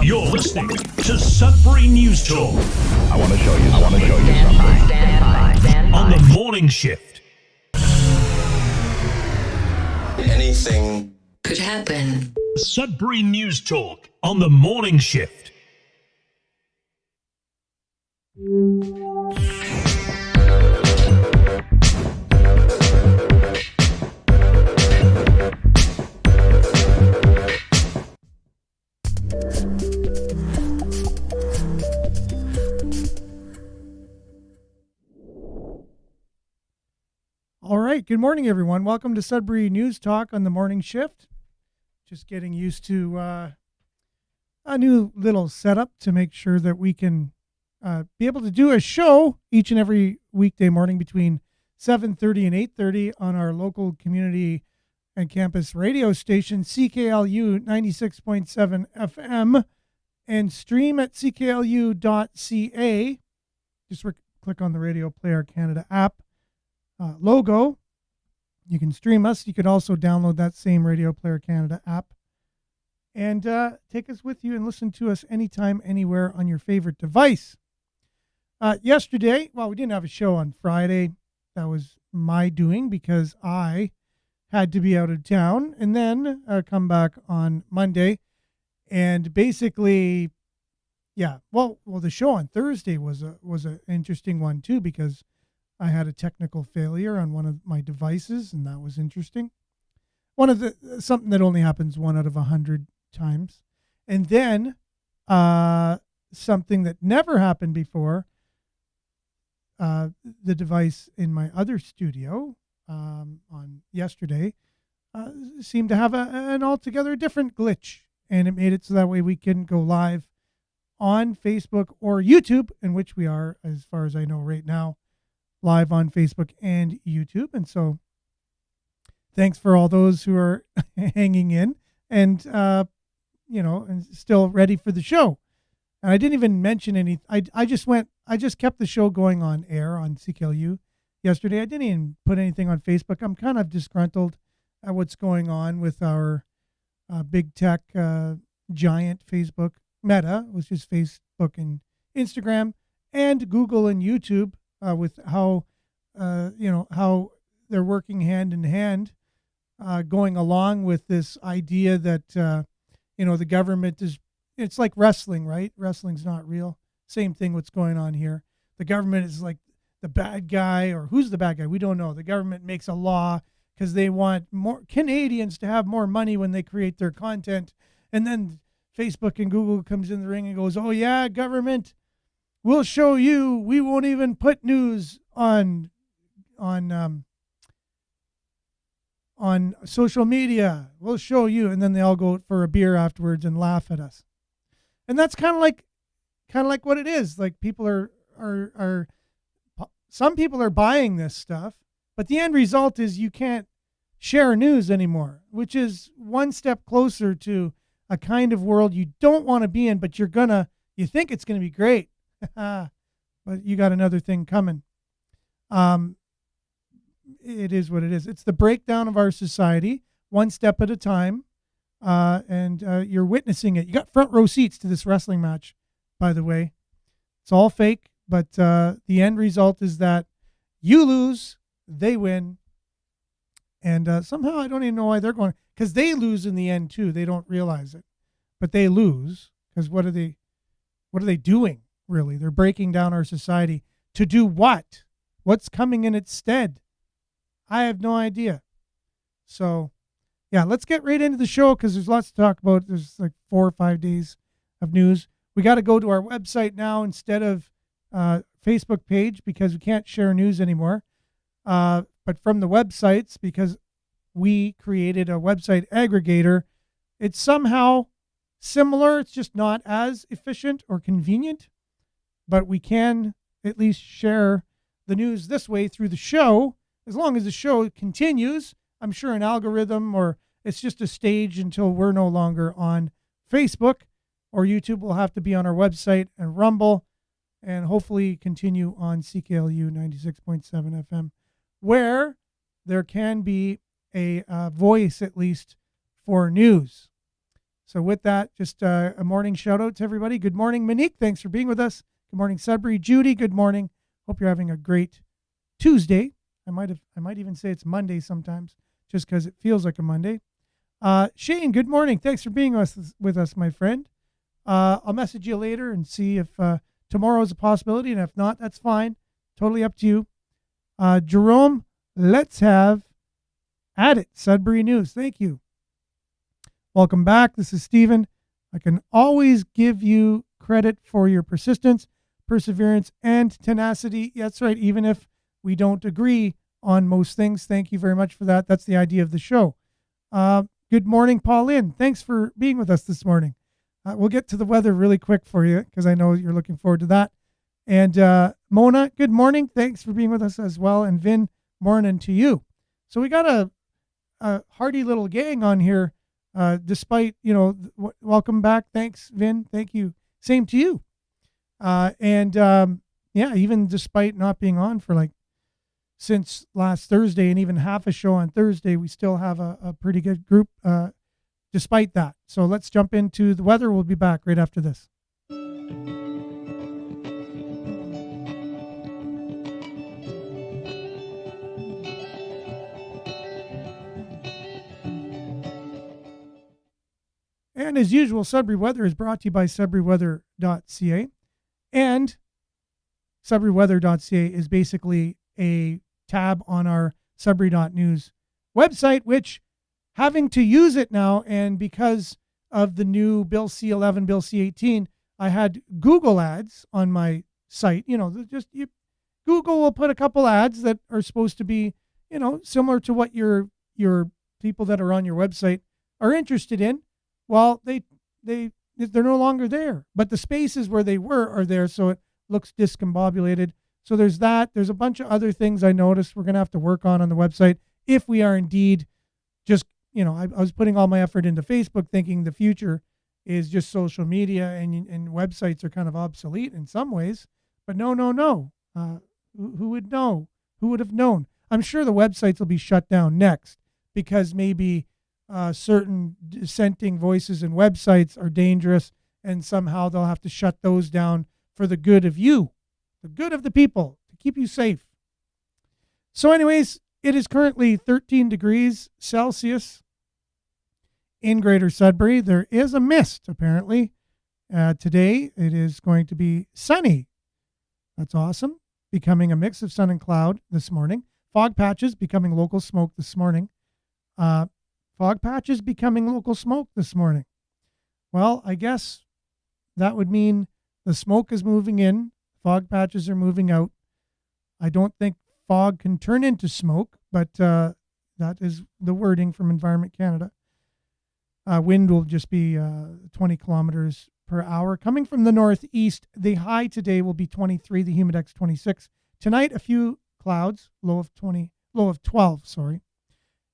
You're listening to Sudbury News Talk. I want to show you something. Stand by. On the morning shift. Anything could happen. Sudbury News Talk on the morning shift. All right. Good morning, everyone. Welcome to Sudbury News Talk on the morning shift. Just getting used to a new little setup to make sure that we can be able to do a show each and every weekday morning between 7:30 and 8:30 on our local community and campus radio station, CKLU 96.7 FM, and stream at cklu.ca. Just click on the Radio Player Canada app. Logo. You can stream us. You could also download that same Radio Player Canada app and take us with you and listen to us anytime, anywhere on your favorite device. Yesterday, we didn't have a show on Friday. That was my doing because I had to be out of town and then come back on Monday. And basically, the show on Thursday was an interesting one too because I had a technical failure on one of my devices, and that was interesting. Something that only happens 1 out of 100 times. And then something that never happened before, the device in my other studio on yesterday seemed to have an altogether different glitch, and it made it so that way we couldn't go live on Facebook or YouTube, in which we are, as far as I know right now, live on Facebook and YouTube. And so thanks for all those who are hanging in and, and still ready for the show. And I didn't even mention any. I just kept the show going on air on CKLU yesterday. I didn't even put anything on Facebook. I'm kind of disgruntled at what's going on with our big tech giant Facebook, Meta, which is Facebook and Instagram, and Google and YouTube. With how they're working hand in hand, going along with this idea that, the government it's like wrestling, right? Wrestling's not real. Same thing what's going on here. The government is like the bad guy, or who's the bad guy? We don't know. The government makes a law because they want more Canadians to have more money when they create their content. And then Facebook and Google comes in the ring and goes, oh yeah, government, we'll show you. We won't even put news on social media. We'll show you. And then they all go for a beer afterwards and laugh at us. And that's kind of like what it is. Like people are some people are buying this stuff, but the end result is you can't share news anymore, which is one step closer to a kind of world you don't want to be in, but you think it's going to be great. But you got another thing coming. It is what it is. It's the breakdown of our society, one step at a time, and you're witnessing it. You got front row seats to this wrestling match, by the way. It's all fake, but the end result is that you lose, they win, and somehow I don't even know why they're going, because they lose in the end too. They don't realize it, but they lose because what are they doing? Really, they're breaking down our society to do what? What's coming in its stead? I have no idea. So, let's get right into the show because there's lots to talk about. There's like 4 or 5 days of news. We got to go to our website now instead of Facebook page because we can't share news anymore. But from the websites, because we created a website aggregator, it's somehow similar. It's just not as efficient or convenient. But we can at least share the news this way through the show. As long as the show continues, I'm sure an algorithm or it's just a stage until we're no longer on Facebook or YouTube. Will have to be on our website and Rumble and hopefully continue on CKLU 96.7 FM, where there can be a voice at least for news. So with that, just a morning shout out to everybody. Good morning, Monique. Thanks for being with us. Good morning, Sudbury. Judy, good morning. Hope you're having a great Tuesday. I might even say it's Monday sometimes, just because it feels like a Monday. Shane, good morning. Thanks for being with us, my friend. I'll message you later and see if tomorrow is a possibility, and if not, that's fine. Totally up to you. Jerome, let's have at it. Sudbury News. Thank you. Welcome back. This is Stephen. I can always give you credit for your persistence, perseverance, and tenacity. Yeah, that's right. Even if we don't agree on most things, thank you very much for that. That's the idea of the show. Good morning, Pauline. Thanks for being with us this morning. We'll get to the weather really quick for you because I know you're looking forward to that. And Mona, good morning. Thanks for being with us as well. And Vin, morning to you. So we got a hearty little gang on here. Despite, welcome back. Thanks, Vin. Thank you. Same to you. Even despite not being on for since last Thursday and even half a show on Thursday, we still have a pretty good group despite that. So let's jump into the weather. We'll be back right after this. And as usual, Sudbury Weather is brought to you by SudburyWeather.ca. And SudburyWeather.ca is basically a tab on our Sudbury.news website, which having to use it now, and because of the new Bill C-11, Bill C-18, I had Google ads on my site. Google will put a couple ads that are supposed to be, similar to what your people that are on your website are interested in. Well, they're no longer there, but the spaces where they were are there, so it looks discombobulated. So there's that. There's a bunch of other things I noticed we're going to have to work on the website if we are indeed just, I was putting all my effort into Facebook thinking the future is just social media and websites are kind of obsolete in some ways. But no. Who would know? Who would have known? I'm sure the websites will be shut down next because maybe certain dissenting voices and websites are dangerous, and somehow they'll have to shut those down for the good of you, the good of the people, to keep you safe. So anyways, it is currently 13 degrees Celsius in Greater Sudbury. There is a mist, apparently. Today, it is going to be sunny. That's awesome. Becoming a mix of sun and cloud this morning. Fog patches becoming local smoke this morning. Fog patches becoming local smoke this morning. Well, I guess that would mean the smoke is moving in, fog patches are moving out. I don't think fog can turn into smoke, but that is the wording from Environment Canada. Wind will just be 20 kilometers per hour. Coming from the northeast, the high today will be 23, the humidex 26. Tonight, a few clouds, low of 12, sorry.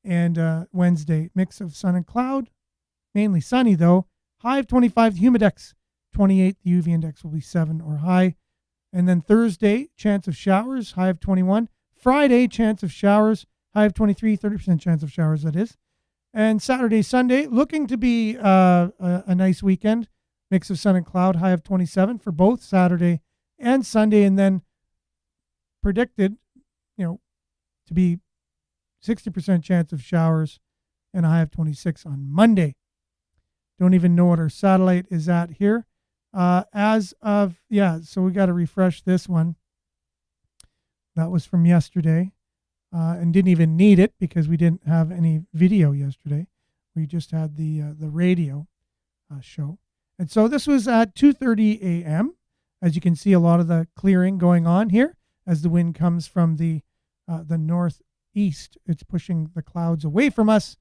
And Wednesday, mix of sun and cloud, mainly sunny though. High of 25, the humidex 28, the UV index will be 7 or high. And then Thursday, chance of showers, high of 21. Friday, chance of showers, high of 23, 30% chance of showers, that is. And Saturday, Sunday, looking to be a nice weekend, mix of sun and cloud, high of 27 for both Saturday and Sunday. And then predicted, to be 60% chance of showers and a high of 26 on Monday. Don't even know what our satellite is at here. So we got to refresh this one. That was from yesterday and didn't even need it because we didn't have any video yesterday. We just had the radio show. And so this was at 2:30 a.m. As you can see, a lot of the clearing going on here as the wind comes from the northeast. It's pushing the clouds away from us.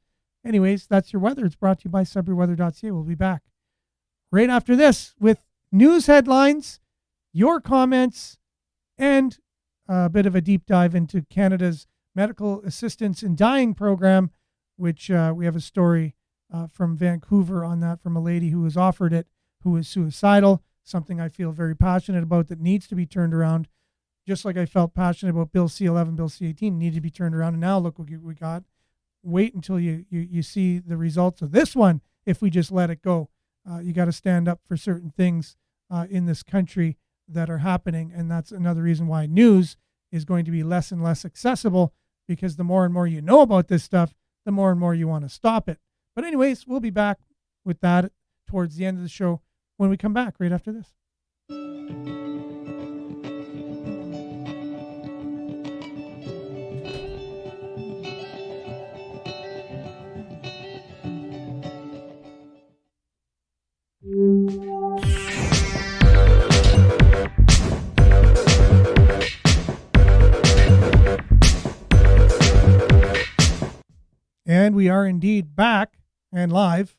Anyways, that's your weather. It's brought to you by SudburyWeather.ca. We'll be back right after this with news headlines, your comments, and a bit of a deep dive into Canada's Medical Assistance in Dying program, which we have a story from Vancouver on that from a lady who was offered it, who is suicidal, something I feel very passionate about that needs to be turned around. Just like I felt passionate about Bill C-11, Bill C-18 needed to be turned around. And now look what we got. Wait until you see the results of this one. if we just let it go. You got to stand up for certain things in this country that are happening. And that's another reason why news is going to be less and less accessible, because the more and more you know about this stuff, the more and more you want to stop it. But anyways, we'll be back with that towards the end of the show when we come back right after this. And we are indeed back and live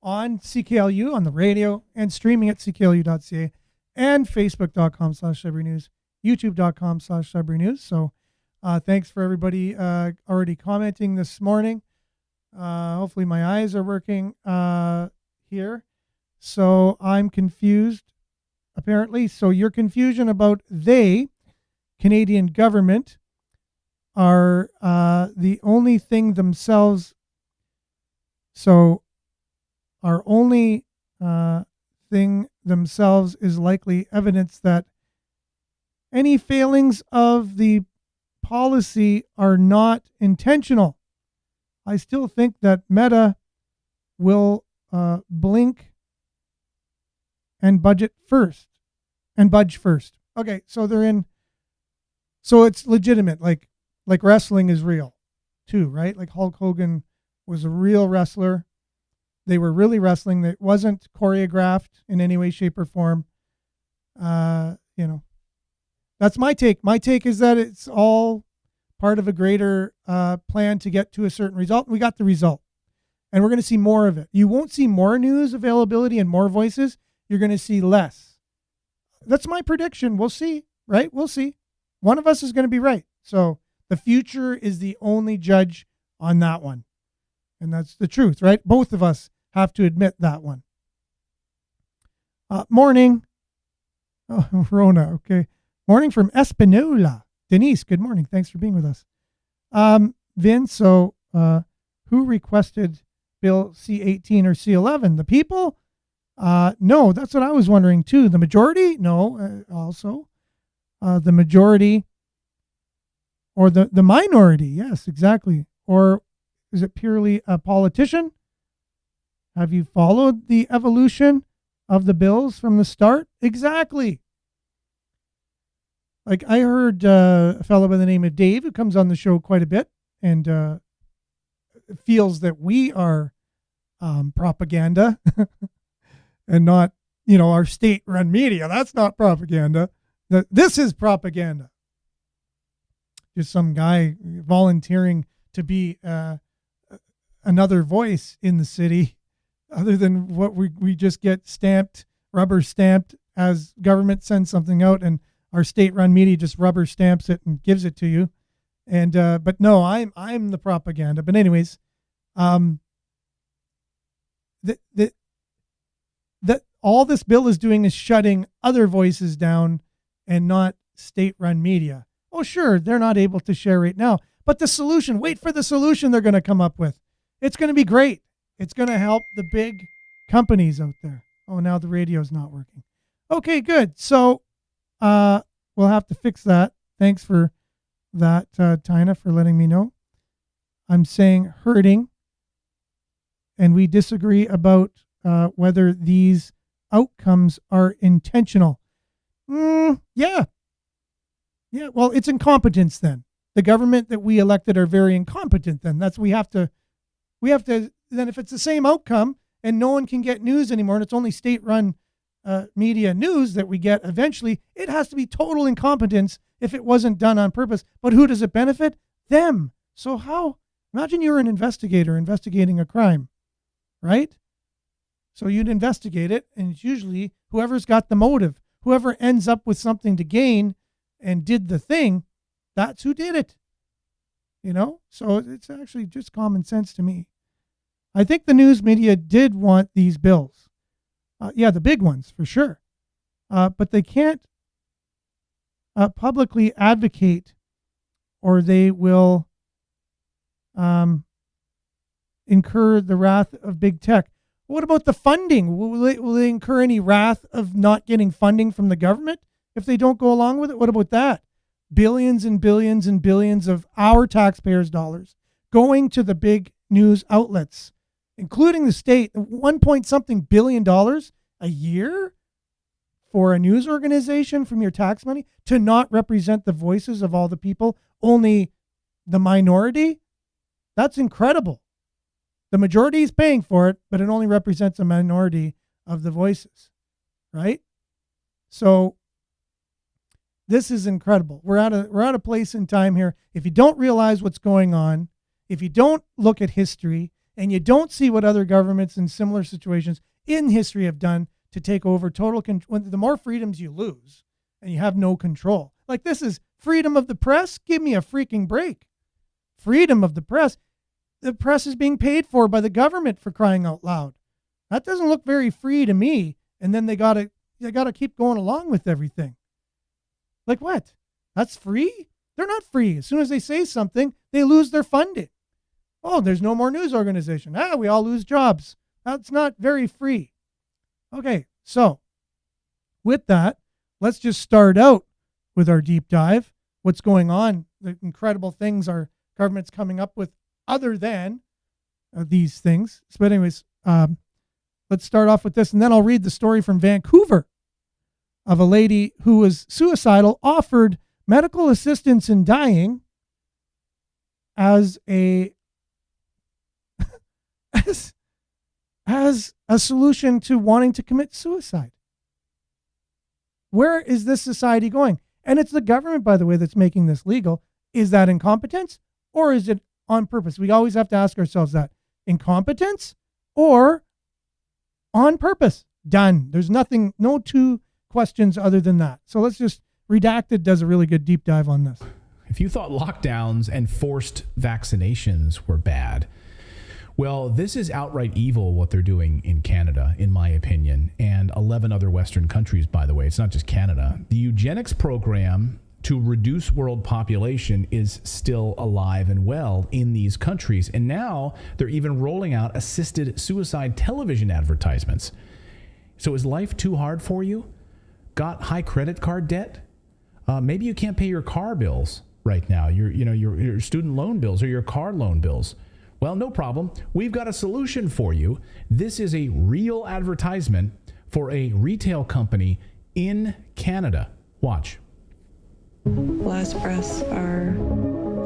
on CKLU on the radio and streaming at cklu.ca and facebook.com/Sudbury News, youtube.com/Sudbury News. So thanks for everybody already commenting this morning. Hopefully my eyes are working here. So I'm confused, apparently. So your confusion about Canadian government, are the only thing themselves. So our only thing themselves is likely evidence that any failings of the policy are not intentional. I still think that Meta will blink and budge first. Okay, so they're in. So it's legitimate. Like wrestling is real too, right? Like Hulk Hogan was a real wrestler. They were really wrestling. It wasn't choreographed in any way, shape, or form. That's my take. My take is that it's all part of a greater plan to get to a certain result. We got the result. And we're going to see more of it. You won't see more news availability and more voices. You're going to see less. That's my prediction. We'll see, right? We'll see. One of us is going to be right. So the future is the only judge on that one. And that's the truth, right? Both of us have to admit that one. Morning. Oh, Rona, okay. Morning from Espanola. Denise, good morning. Thanks for being with us. Vince, so who requested Bill C-18 or C-11? The people? No, that's what I was wondering too. The majority? No, also. The majority. Or the minority, yes, exactly. Or is it purely a politician? Have you followed the evolution of the bills from the start? Exactly. Like I heard a fellow by the name of Dave, who comes on the show quite a bit and feels that we are propaganda and not, our state-run media. That's not propaganda. This is propaganda. Just some guy volunteering to be another voice in the city, other than what we just get rubber stamped as government sends something out, and our state-run media just rubber stamps it and gives it to you. And but no, I'm the propaganda. But anyways, that all this bill is doing is shutting other voices down and not state-run media. Oh, sure, they're not able to share right now. But the solution, wait for the solution they're going to come up with. It's going to be great. It's going to help the big companies out there. Oh, now the radio's not working. Okay, good. So we'll have to fix that. Thanks for that, Tina, for letting me know. I'm saying hurting, and we disagree about whether these outcomes are intentional. Yeah. Yeah, well, it's incompetence then. The government that we elected are very incompetent then. We have to, then if it's the same outcome and no one can get news anymore and it's only state-run media news that we get eventually, it has to be total incompetence if it wasn't done on purpose. But who does it benefit? Them. So how? Imagine you're an investigator investigating a crime, right? So you'd investigate it, and it's usually whoever's got the motive, whoever ends up with something to gain and did the thing, that's who did it. So it's actually just common sense to me. I think the news media did want these bills. The big ones for sure. But they can't publicly advocate, or they will incur the wrath of big tech. What about the funding? Will they incur any wrath of not getting funding from the government if they don't go along with it? What about that? Billions and billions and billions of our taxpayers' dollars going to the big news outlets, including the state, 1 billion dollars a year for a news organization from your tax money to not represent the voices of all the people, only the minority. That's incredible. The majority is paying for it, but it only represents a minority of the voices, right? So this is incredible. We're at a place in time here. If you don't realize what's going on, if you don't look at history, and you don't see what other governments in similar situations in history have done to take over total control, the more freedoms you lose and you have no control. Like, this is freedom of the press. Give me a freaking break. Freedom of the press. The press is being paid for by the government, for crying out loud. That doesn't look very free to me. And then they gotta keep going along with everything. Like, what? That's free? They're not free. As soon as they say something, they lose their funding. Oh, there's no more news organization. We all lose jobs. That's not very free. Okay, so with that, let's just start out with our deep dive. What's going on? The incredible things our government's coming up with other than these things. But anyways, let's start off with this, and then I'll read the story from Vancouver of a lady who was suicidal, offered medical assistance in dying as a as a solution to wanting to commit suicide. Where is this society going? And it's the government, by the way, that's making this legal. Is that incompetence, or is it on purpose? We always have to ask ourselves that. Incompetence or on purpose? Done. There's nothing, no two questions other than that. So let's just, Redacted does a really good deep dive on this. If you thought lockdowns and forced vaccinations were bad, well, this is outright evil what they're doing in Canada, in my opinion, and 11 other Western countries, by the way. It's not just Canada. The eugenics program to reduce world population is still alive and well in these countries. And now they're even rolling out assisted suicide television advertisements. So is life too hard for you? Got high credit card debt? Maybe you can't pay your car bills right now, your student loan bills or your car loan bills. Well, no problem. We've got a solution for you. This is a real advertisement for a retail company in Canada. Watch. Last breaths are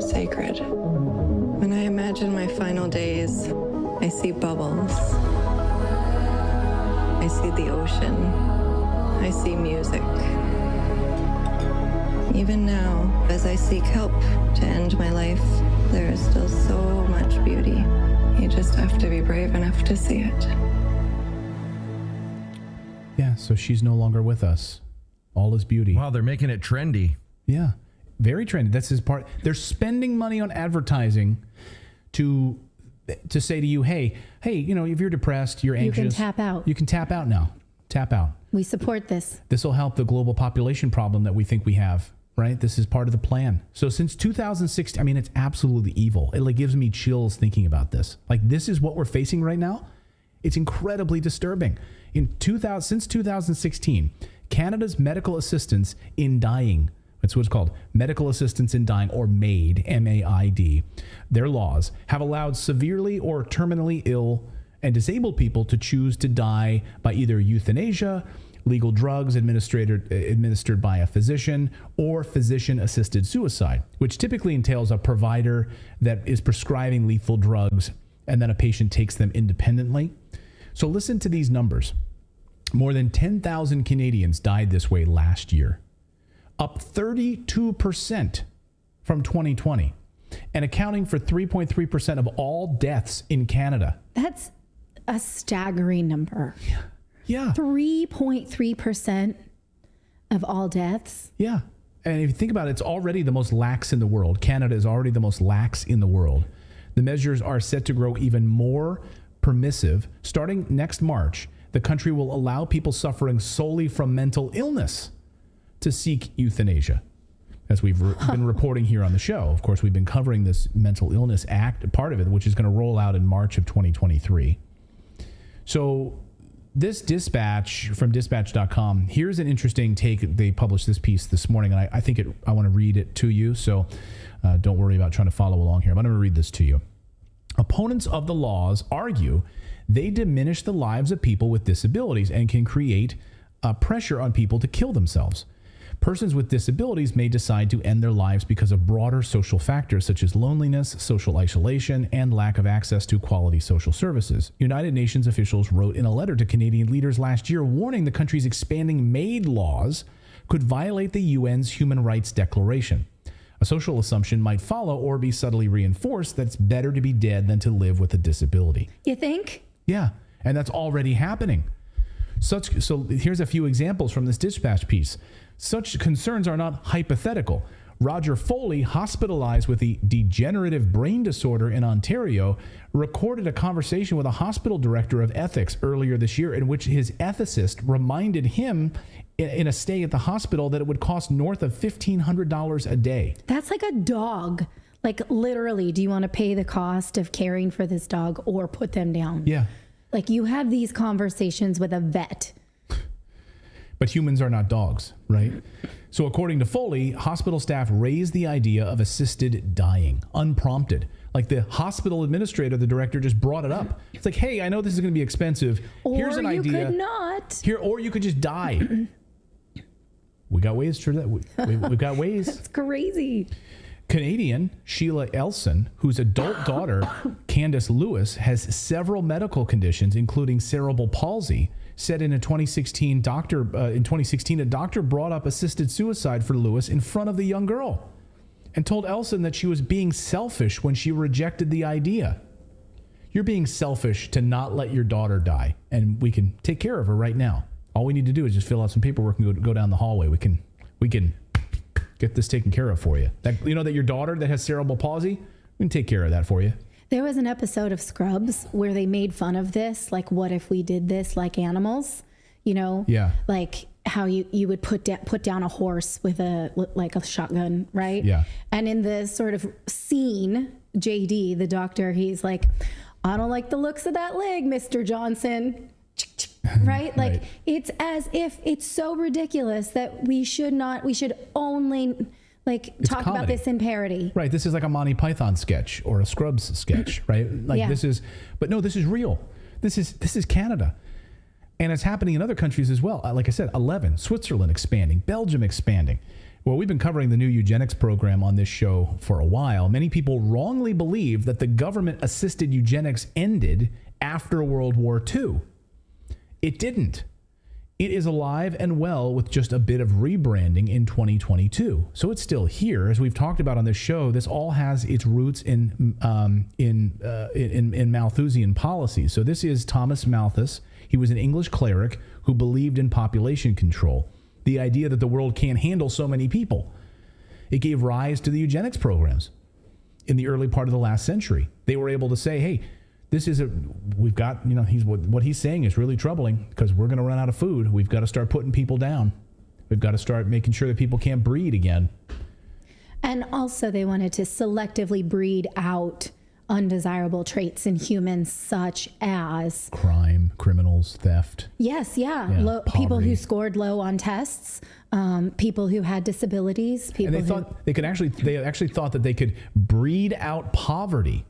sacred. When I imagine my final days, I see bubbles. I see the ocean. I see music. Even now, as I seek help to end my life, there is still so much beauty. You just have to be brave enough to see it. Yeah, so she's no longer with us. All is beauty. Wow, they're making it trendy. Yeah, very trendy. That's his part. They're spending money on advertising to say to you, hey, if you're depressed, you're anxious. You can tap out. You can tap out now. Tap out. We support this. This will help the global population problem that we think we have, right? This is part of the plan. So since 2016, I mean, it's absolutely evil. It gives me chills thinking about this. This is what we're facing right now. It's incredibly disturbing. Since 2016, Canada's medical assistance in dying, that's what it's called, medical assistance in dying, or MAID, M-A-I-D, their laws have allowed severely or terminally ill and disabled people to choose to die by either euthanasia, legal drugs administered by a physician, or physician-assisted suicide, which typically entails a provider that is prescribing lethal drugs and then a patient takes them independently. So listen to these numbers. More than 10,000 Canadians died this way last year, up 32% from 2020, and accounting for 3.3% of all deaths in Canada. That's a staggering number. Yeah. 3.3% of all deaths. Yeah. And if you think about it, it's already the most lax in the world. Canada is already the most lax in the world. The measures are set to grow even more permissive. Starting next March, the country will allow people suffering solely from mental illness to seek euthanasia. as we've been reporting here on the show. Of course, we've been covering this mental illness act, part of it, which is going to roll out in March of 2023. So this dispatch from dispatch.com, here's an interesting take. They published this piece this morning, and I want to read it to you. So don't worry about trying to follow along here. I'm going to read this to you. Opponents of the laws argue they diminish the lives of people with disabilities and can create pressure on people to kill themselves. Persons with disabilities may decide to end their lives because of broader social factors such as loneliness, social isolation, and lack of access to quality social services. United Nations officials wrote in a letter to Canadian leaders last year warning the country's expanding MAID laws could violate the UN's Human Rights Declaration. A social assumption might follow or be subtly reinforced that it's better to be dead than to live with a disability. You think? Yeah, and that's already happening. So here's a few examples from this dispatch piece. Such concerns are not hypothetical. Roger Foley, hospitalized with a degenerative brain disorder in Ontario, recorded a conversation with a hospital director of ethics earlier this year in which his ethicist reminded him in a stay at the hospital that it would cost north of $1,500 a day. That's like a dog. Like literally, do you want to pay the cost of caring for this dog or put them down? Yeah. Like you have these conversations with a vet. But humans are not dogs, right? So according to Foley, hospital staff raised the idea of assisted dying, unprompted. Like the hospital administrator, the director just brought it up. It's like, hey, I know this is going to be expensive. Here's an idea. Or you could not. Or you could just die. We got ways for that. We've got ways. That's crazy. Canadian Sheila Elson, whose adult daughter, Candace Lewis, has several medical conditions, including cerebral palsy, said in 2016, a doctor brought up assisted suicide for Lewis in front of the young girl and told Elson that she was being selfish when she rejected the idea. You're being selfish to not let your daughter die, and we can take care of her right now. All we need to do is just fill out some paperwork and go down the hallway. We can get this taken care of for you. That your daughter that has cerebral palsy, we can take care of that for you. There was an episode of Scrubs where they made fun of this. Like, what if we did this like animals? Yeah. Like how you would put down a horse with a shotgun, right? Yeah. And in the sort of scene, JD, the doctor, he's like, I don't like the looks of that leg, Mr. Johnson. Right? Like Right. It's as if it's so ridiculous that we should only talk about comedy. this in parody. Right. This is like a Monty Python sketch or a Scrubs sketch, right? Like Yeah. this is real. This is Canada. And it's happening in other countries as well. Like I said, 11, Switzerland expanding, Belgium expanding. Well, we've been covering the new eugenics program on this show for a while. Many people wrongly believe that the government-assisted eugenics ended after World War II. It didn't. It is alive and well with just a bit of rebranding in 2022. So it's still here. As we've talked about on this show, this all has its roots in Malthusian policies. So this is Thomas Malthus. He was an English cleric who believed in population control, the idea that the world can't handle so many people. It gave rise to the eugenics programs in the early part of the last century. They were able to say, hey, what he's saying is really troubling because we're going to run out of food. We've got to start putting people down. We've got to start making sure that people can't breed again. And also they wanted to selectively breed out undesirable traits in humans such as Crime, criminals, theft. Yes, yeah. People Poverty. who scored low on tests, people who had disabilities, people And they actually thought that they could breed out poverty,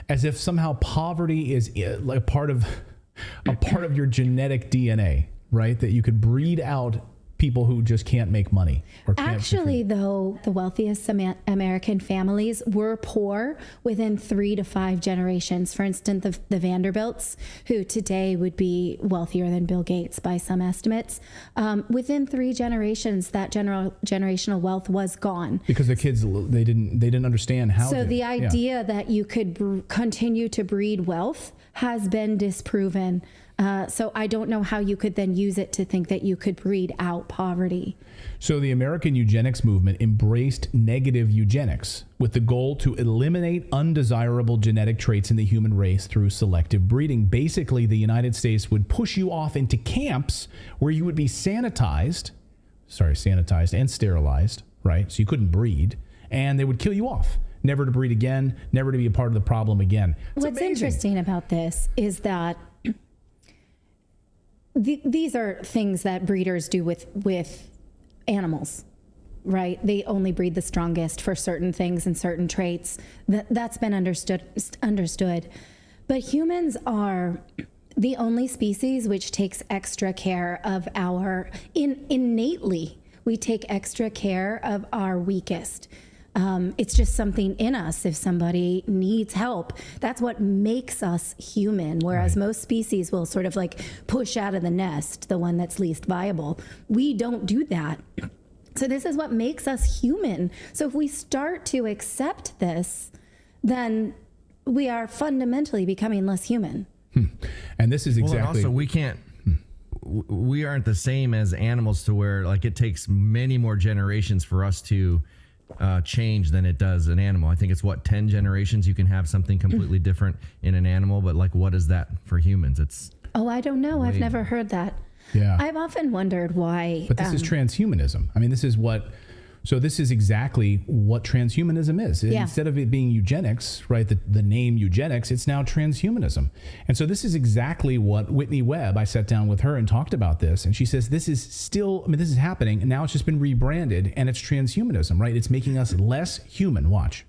as if somehow poverty is like a part of your genetic DNA, right? That you could breed out people who just can't make money. Actually, though, the wealthiest American families were poor within 3 to 5 generations. For instance, the Vanderbilts, who today would be wealthier than Bill Gates by some estimates, within 3 generations, that generational wealth was gone. Because the kids, they didn't understand how. So the idea that you could continue to breed wealth has been disproven. So I don't know how you could then use it to think that you could breed out poverty. So the American eugenics movement embraced negative eugenics with the goal to eliminate undesirable genetic traits in the human race through selective breeding. Basically, the United States would push you off into camps where you would be sanitized and sterilized, right? So you couldn't breed, and they would kill you off, never to breed again, never to be a part of the problem again. It's What's amazing. interesting about this is that these are things that breeders do with animals, right? They only breed the strongest for certain things and certain traits. That's been understood. But humans are the only species which takes extra care of innately, we take extra care of our weakest. It's just something in us. If somebody needs help, that's what makes us human. Whereas most species will sort of like push out of the nest the one that's least viable. We don't do that. So this is what makes us human. So if we start to accept this, then we are fundamentally becoming less human. And this is exactly. Also, we aren't the same as animals to where like it takes many more generations for us to change than it does an animal. I think it's 10 generations you can have something completely different in an animal, but like what is that for humans? It's I don't know. I've never heard that. Yeah. I've often wondered why. But this is transhumanism. I mean, this is exactly what transhumanism is. Yeah. Instead of it being eugenics, right, the name eugenics, it's now transhumanism. And so this is exactly what Whitney Webb, I sat down with her and talked about this. And she says, this is happening. And now it's just been rebranded and it's transhumanism, right? It's making us less human. Watch.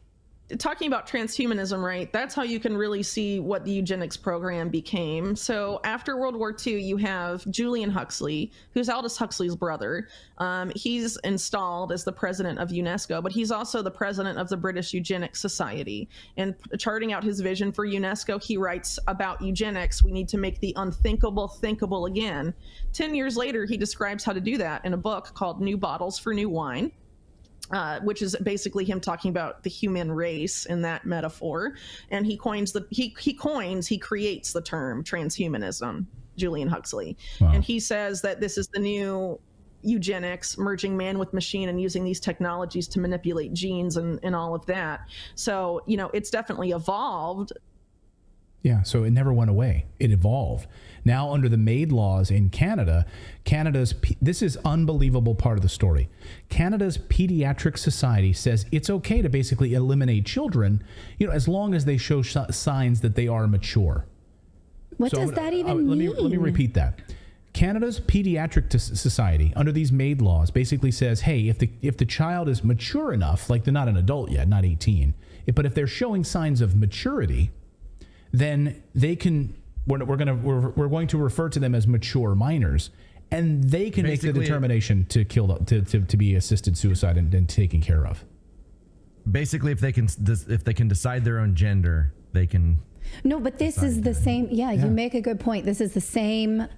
Talking about transhumanism, right? That's how you can really see what the eugenics program became. So after World War II, you have Julian Huxley, who's Aldous Huxley's brother. He's installed as the president of UNESCO, but he's also the president of the British Eugenics Society. And charting out his vision for UNESCO, he writes about eugenics. We need to make the unthinkable thinkable again. 10 years later, he describes how to do that in a book called New Bottles for New Wine. Which is basically him talking about the human race in that metaphor. And he creates the term transhumanism, Julian Huxley. Wow. And he says that this is the new eugenics, merging man with machine and using these technologies to manipulate genes and all of that. So, it's definitely evolved. Yeah, so it never went away. It evolved. Now, under the MAID laws in Canada, this is unbelievable part of the story. Canada's Pediatric Society says it's okay to basically eliminate children, as long as they show signs that they are mature. What does that even mean? Let me repeat that. Canada's Pediatric Society, under these MAID laws, basically says, hey, if the child is mature enough, like they're not an adult yet, not 18, but if they're showing signs of maturity, then they can. We're going to refer to them as mature minors, and they can make the determination to kill to be assisted suicide and taken care of. Basically, if they can decide their own gender, they can. No, but this is the same. Yeah, you make a good point. This is the same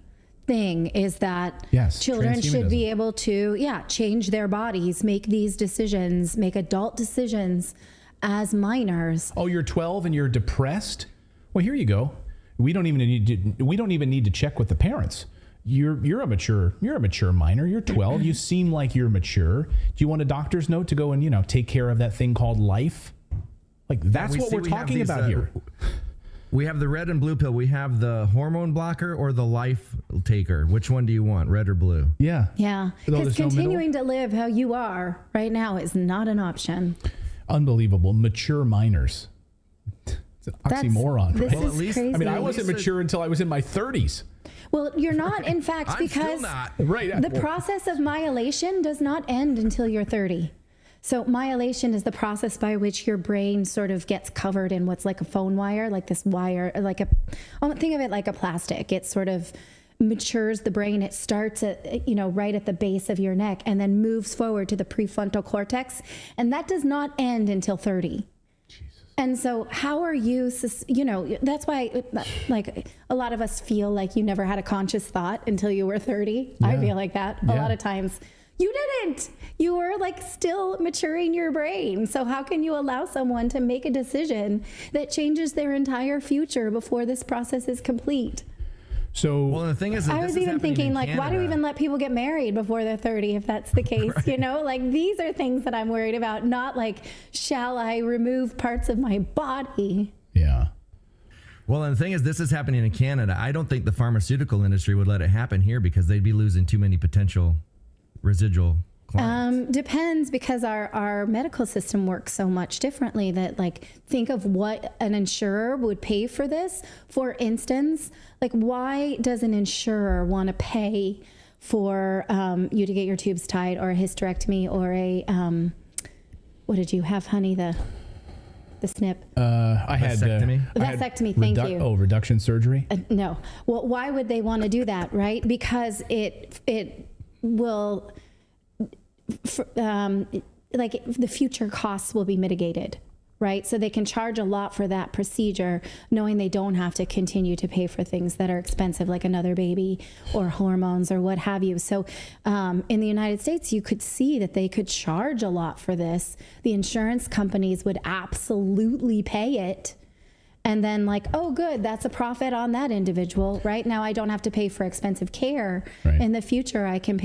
thing. Is that children should be able to change their bodies, make these decisions, make adult decisions as minors. Oh, you're 12 and you're depressed? Well, here you go. We don't even need to check with the parents. You're a mature minor. You're 12. You seem like you're mature. Do you want a doctor's note to go and take care of that thing called life? Like that's what we're talking about here. We have the red and blue pill. We have the hormone blocker or the life taker. Which one do you want, red or blue? Yeah. Yeah. Because continuing to live how you are right now is not an option. Unbelievable. Mature minors. It's an oxymoron, right? This is crazy. I mean, I wasn't mature until I was in my 30s. Well, you're not, in fact, because the process of myelation does not end until you're 30. So myelation is the process by which your brain sort of gets covered in what's like a phone wire, like this wire, think of it like a plastic. It sort of matures the brain. It starts at, right at the base of your neck and then moves forward to the prefrontal cortex. And that does not end until 30. And so how are you, that's why like a lot of us feel like you never had a conscious thought until you were 30. Yeah. I feel like that a lot of times. You didn't. You were like still maturing your brain. So how can you allow someone to make a decision that changes their entire future before this process is complete? So, well, the thing is, I was even thinking, like, why do we even let people get married before they're 30 if that's the case? Right. Like these are things that I'm worried about, not like, shall I remove parts of my body? Yeah. Well, and the thing is, this is happening in Canada. I don't think the pharmaceutical industry would let it happen here because they'd be losing too many potential residual clients? Depends, because our medical system works so much differently that, like, think of what an insurer would pay for this. For instance, like, why does an insurer want to pay for you to get your tubes tied, or a hysterectomy, or a what did you have, honey? The snip. I had vasectomy. Thank you. Oh, reduction surgery. No. Well, why would they want to do that, right? Because it will, like, the future costs will be mitigated, right? So they can charge a lot for that procedure, knowing they don't have to continue to pay for things that are expensive, like another baby or hormones or what have you. So in the United States, you could see that they could charge a lot for this. The insurance companies would absolutely pay it. And then, like, oh, good, that's a profit on that individual. Right now, I don't have to pay for expensive care. Right. In the future, I can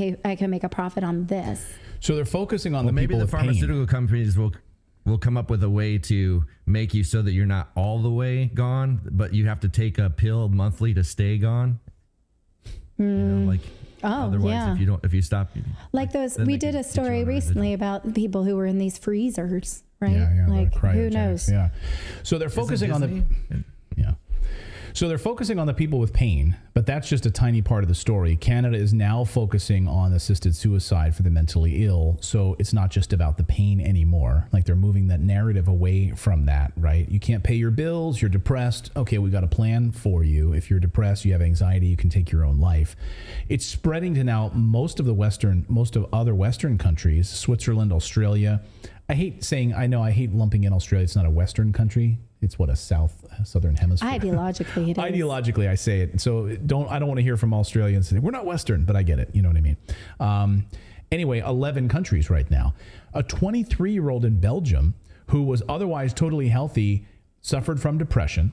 make a profit on this. So they're focusing on the maybe people the with pharmaceutical pain. companies will come up with a way to make you so that you're not all the way gone, but you have to take a pill monthly to stay gone. You know, like, otherwise, yeah. if you stop, like those, then we they did can a get you story on a recently about people who were in these freezers, right? Yeah, like, the who cryogenics, knows? Yeah. So they're focusing on the. Yeah. So they're focusing on the people with pain, but that's just a tiny part of the story. Canada is now focusing on assisted suicide for the mentally ill. So it's not just about the pain anymore. Like, they're moving that narrative away from that, right? You can't pay your bills, you're depressed. Okay, we got a plan for you. If you're depressed, you have anxiety, you can take your own life. It's spreading to now most of other Western countries, Switzerland, Australia. I hate lumping in Australia. It's not a Western country. It's what, a southern hemisphere. Ideologically, it is. Ideologically, I say it. So I don't want to hear from Australians saying, we're not Western, but I get it. You know what I mean? Anyway, 11 countries right now. A 23-year-old in Belgium who was otherwise totally healthy suffered from depression,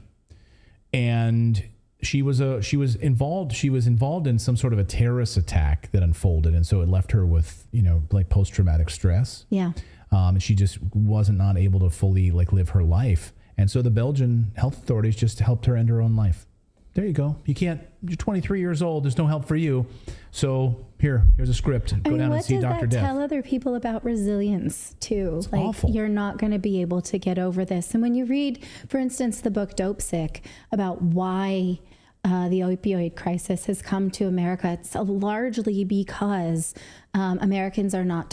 and she was involved in some sort of a terrorist attack that unfolded, and so it left her with, like, post-traumatic stress. Yeah. And she just wasn't not able to fully, like, live her life. And so the Belgian health authorities just helped her end her own life. There you go. You're 23 years old. There's no help for you. So here's a script. Go down and see Dr. What does that Death. tell other people about resilience too? It's like, awful. You're not going to be able to get over this. And when you read, for instance, the book Dope Sick, about why the opioid crisis has come to America, it's largely because Americans are not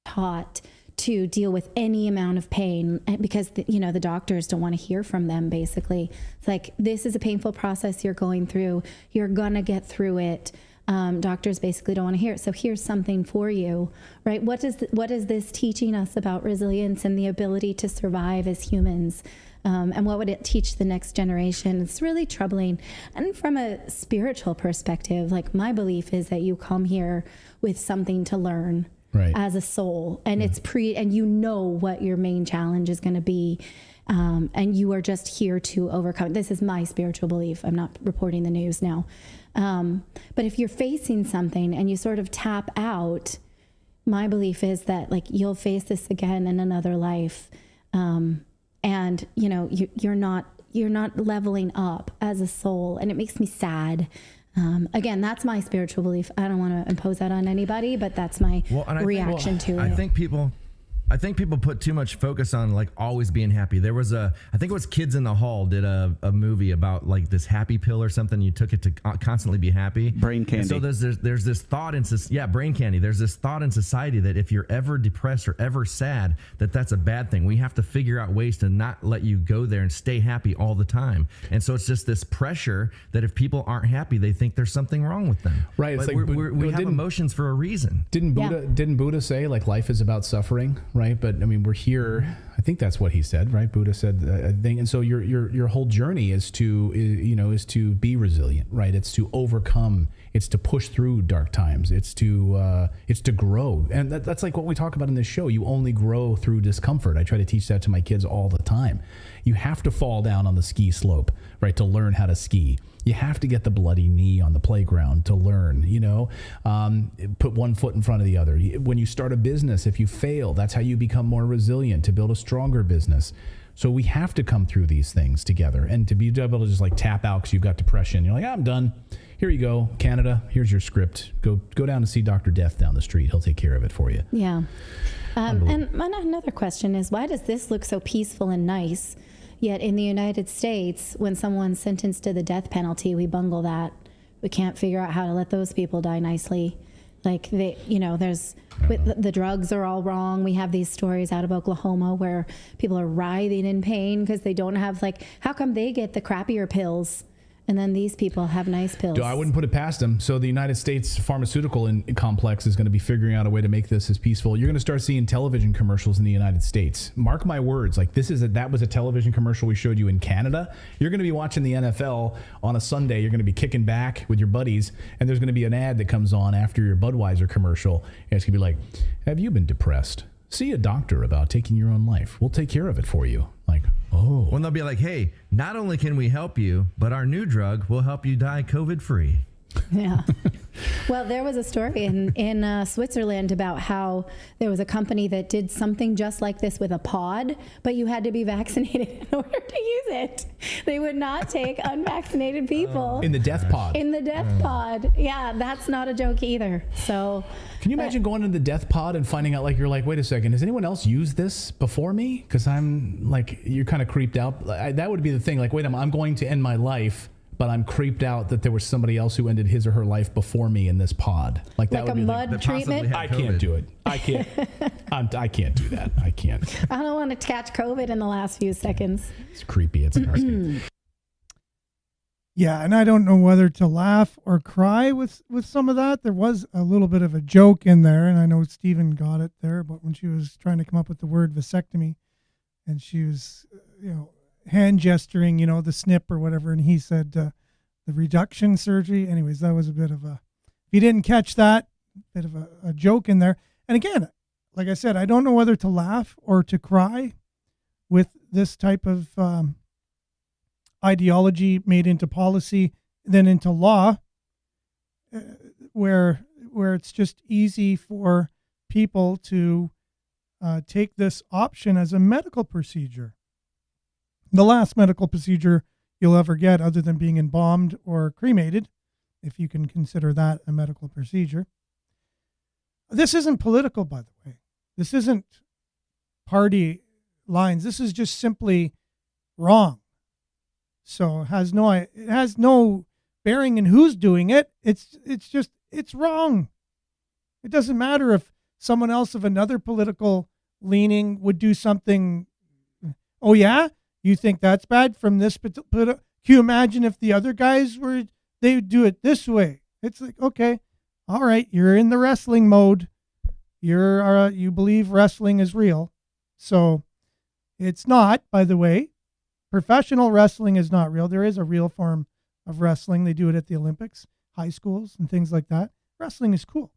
taught to deal with any amount of pain, because the doctors don't want to hear from them. Basically, it's like, this is a painful process you're going through, you're gonna get through it. Doctors basically don't want to hear it. So here's something for you, right? What is this teaching us about resilience and the ability to survive as humans? And what would it teach the next generation? It's really troubling. And from a spiritual perspective, like, my belief is that you come here with something to learn. Right. As a soul, and it's and what your main challenge is going to be, and you are just here to overcome. This is my spiritual belief. I'm not reporting the news now, but if you're facing something and you sort of tap out, my belief is that, like, you'll face this again in another life, and you're not leveling up as a soul, and it makes me sad. Again, that's my spiritual belief. I don't want to impose that on anybody, but that's my reaction to it. I think people put too much focus on, like, always being happy. There was I think it was Kids in the Hall did a movie about, like, this happy pill or something. You took it to constantly be happy. Brain candy. And so there's this thought brain candy. There's this thought in society that if you're ever depressed or ever sad, that's a bad thing. We have to figure out ways to not let you go there and stay happy all the time. And so it's just this pressure that if people aren't happy, they think there's something wrong with them. Right. It's like we have emotions for a reason. Didn't Buddha say, like, life is about suffering? Right. But I mean, we're here. I think that's what he said, right? Buddha said, I think. And so your whole journey is to be resilient, right? It's to overcome. It's to push through dark times. It's to grow. And that's like what we talk about in this show. You only grow through discomfort. I try to teach that to my kids all the time. You have to fall down on the ski slope, right, to learn how to ski. You have to get the bloody knee on the playground to learn, put one foot in front of the other. When you start a business, if you fail, that's how you become more resilient to build a stronger business. So we have to come through these things together, and to be able to just, like, tap out because you've got depression. You're like, I'm done. here you go, Canada. Here's your script. Go down and see Dr. Death down the street. He'll take care of it for you. Yeah. And another question is, why does this look so peaceful and nice? Yet in the United States, when someone's sentenced to the death penalty, we bungle that. We can't figure out how to let those people die nicely. Like there's the drugs are all wrong. We have these stories out of Oklahoma where people are writhing in pain because they don't have, like, how come they get the crappier pills and then these people have nice pills? I wouldn't put it past them. So the United States pharmaceutical complex is going to be figuring out a way to make this as peaceful. You're going to start seeing television commercials in the United States. Mark my words. Like that was a television commercial we showed you in Canada. You're going to be watching the NFL on a Sunday. You're going to be kicking back with your buddies, and there's going to be an ad that comes on after your Budweiser commercial. And it's going to be like, have you been depressed? See a doctor about taking your own life. We'll take care of it for you. Like, oh. When they'll be like, hey, not only can we help you, but our new drug will help you die COVID-free. Yeah. Well, there was a story in Switzerland about how there was a company that did something just like this with a pod, but you had to be vaccinated in order to use it. They would not take unvaccinated people. In the death pod. In the death pod. Yeah, that's not a joke either. So can you imagine going into the death pod and finding out, like, you're like, wait a second, has anyone else used this before me? Because I'm like, you're kind of creeped out. That would be the thing. Like, wait, I'm going to end my life, but I'm creeped out that there was somebody else who ended his or her life before me in this pod. Like that like would a be mud treatment. I can't do it. I can't. I can't do that. I can't. I don't want to catch COVID in the last few seconds. It's creepy. It's nasty. Yeah, and I don't know whether to laugh or cry with some of that. There was a little bit of a joke in there, and I know Stephen got it there, but when she was trying to come up with the word vasectomy, and she was, hand gesturing, the snip or whatever, and he said the reduction surgery. Anyways, that was a bit of a, if you didn't catch that, bit of a joke in there. And again, like I said, I don't know whether to laugh or to cry with this type of ideology made into policy, then into law, where it's just easy for people to take this option as a medical procedure. The last medical procedure you'll ever get, other than being embalmed or cremated, if you can consider that a medical procedure. This isn't political, by the way. This isn't party lines. This is just simply wrong. So it has no bearing in who's doing it. It's wrong. It doesn't matter if someone else of another political leaning would do something. Oh yeah, you think that's bad from this? Can you imagine if the other guys they would do it this way? It's like, okay, all right, you're in the wrestling mode. You believe wrestling is real, so it's not. By the way, professional wrestling is not real. There is a real form of wrestling. They do it at the Olympics, high schools, and things like that. Wrestling is cool.